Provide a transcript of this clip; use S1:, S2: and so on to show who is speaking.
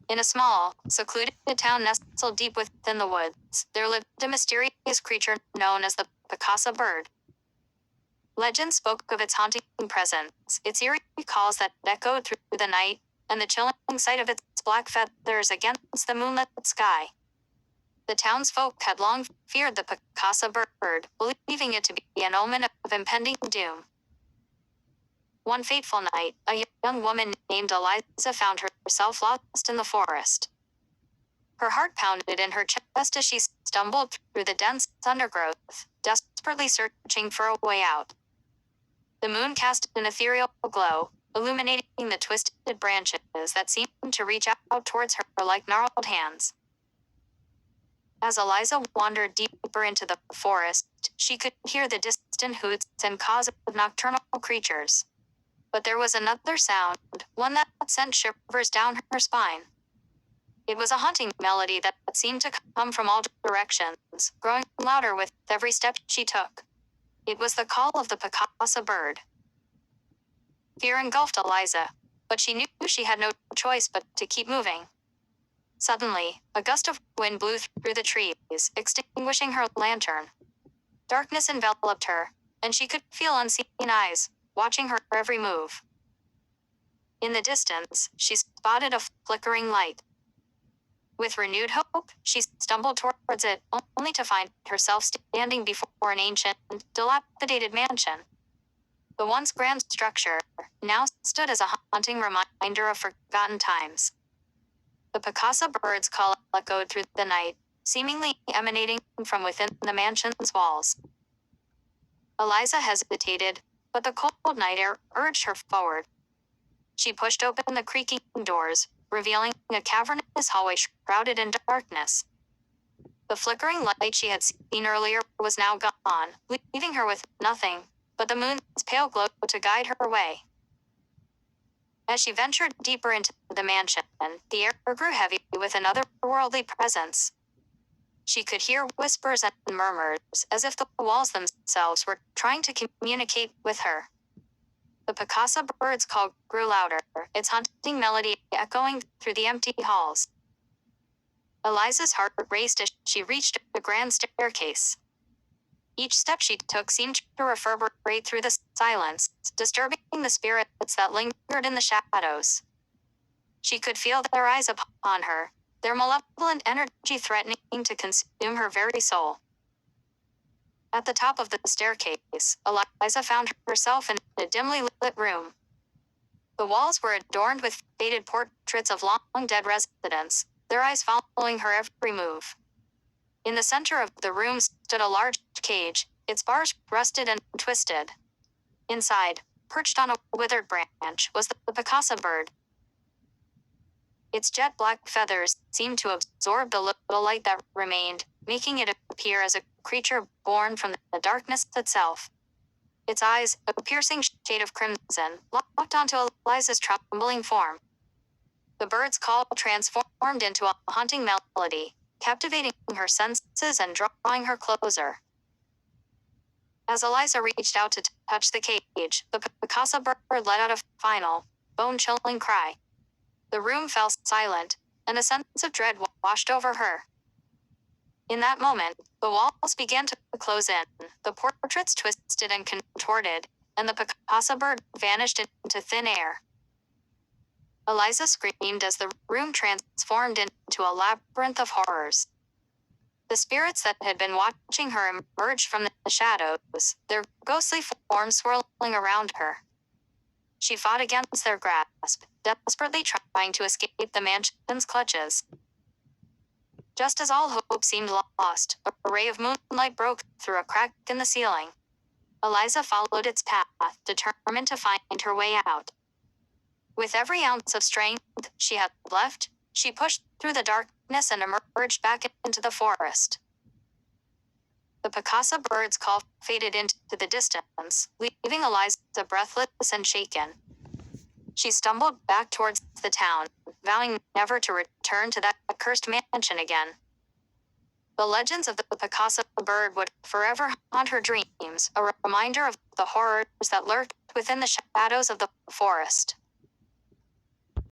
S1: In a small, secluded town nestled deep within the woods, there lived a mysterious creature known as the picasa bird. Legend spoke of its haunting presence, its eerie calls that echoed through the night, and the chilling sight of its black feathers against the moonlit sky. The townsfolk had long feared the picasa bird, believing it to be an omen of impending doom. One fateful night, a young woman named Eliza found herself lost in the forest. Her heart pounded in her chest as she stumbled through the dense undergrowth, desperately searching for a way out. The moon cast an ethereal glow, illuminating the twisted branches that seemed to reach out towards her like gnarled hands. As Eliza wandered deeper into the forest, she could hear the distant hoots and caws of nocturnal creatures. But there was another sound, one that sent shivers down her spine. It was a haunting melody that seemed to come from all directions, growing louder with every step she took. It was the call of the picasa bird. Fear engulfed Eliza, but she knew she had no choice but to keep moving. Suddenly, a gust of wind blew through the trees, extinguishing her lantern. Darkness enveloped her, and she could feel unseen eyes, watching her every move. In the distance, she spotted a flickering light. With renewed hope, she stumbled towards it, only to find herself standing before an ancient, dilapidated mansion. The once grand structure now stood as a haunting reminder of forgotten times. The picasa bird's call echoed through the night, seemingly emanating from within the mansion's walls. Eliza hesitated, but the cold night air urged her forward. She pushed open the creaking doors, revealing a cavernous hallway shrouded in darkness. The flickering light she had seen earlier was now gone, leaving her with nothing but the moon's pale glow to guide her way. As she ventured deeper into the mansion, the air grew heavy with an otherworldly presence. She could hear whispers and murmurs, as if the walls themselves were trying to communicate with her. The picasa bird's call grew louder, its haunting melody echoing through the empty halls. Eliza's heart raced as she reached the grand staircase. Each step she took seemed to reverberate through the silence, disturbing the spirits that lingered in the shadows. She could feel their eyes upon her, their malevolent energy threatening to consume her very soul. At the top of the staircase, Eliza found herself in a dimly lit room. The walls were adorned with faded portraits of long-dead residents, their eyes following her every move. In the center of the room stood a large cage, its bars rusted and twisted. Inside, perched on a withered branch, was the picasa bird. Its jet-black feathers seemed to absorb the little light that remained, making it appear as a creature born from the darkness itself. Its eyes, a piercing shade of crimson, locked onto Eliza's trembling form. The bird's call transformed into a haunting melody, captivating her senses and drawing her closer. As Eliza reached out to touch the cage, the picasa bird let out a final, bone-chilling cry. The room fell silent, and a sense of dread washed over her. In that moment, the walls began to close in, the portraits twisted and contorted, and the picasa bird vanished into thin air. Eliza screamed as the room transformed into a labyrinth of horrors. The spirits that had been watching her emerged from the shadows, their ghostly forms swirling around her. She fought against their grasp, desperately trying to escape the mansion's clutches. Just as all hope seemed lost, a ray of moonlight broke through a crack in the ceiling. Eliza followed its path, determined to find her way out. With every ounce of strength she had left, she pushed through the darkness and emerged back into the forest. The picasa bird's call faded into the distance, leaving Eliza breathless and shaken. She stumbled back towards the town, vowing never to return to that accursed mansion again. The legends of the picasa bird would forever haunt her dreams, a reminder of the horrors that lurked within the shadows of the forest.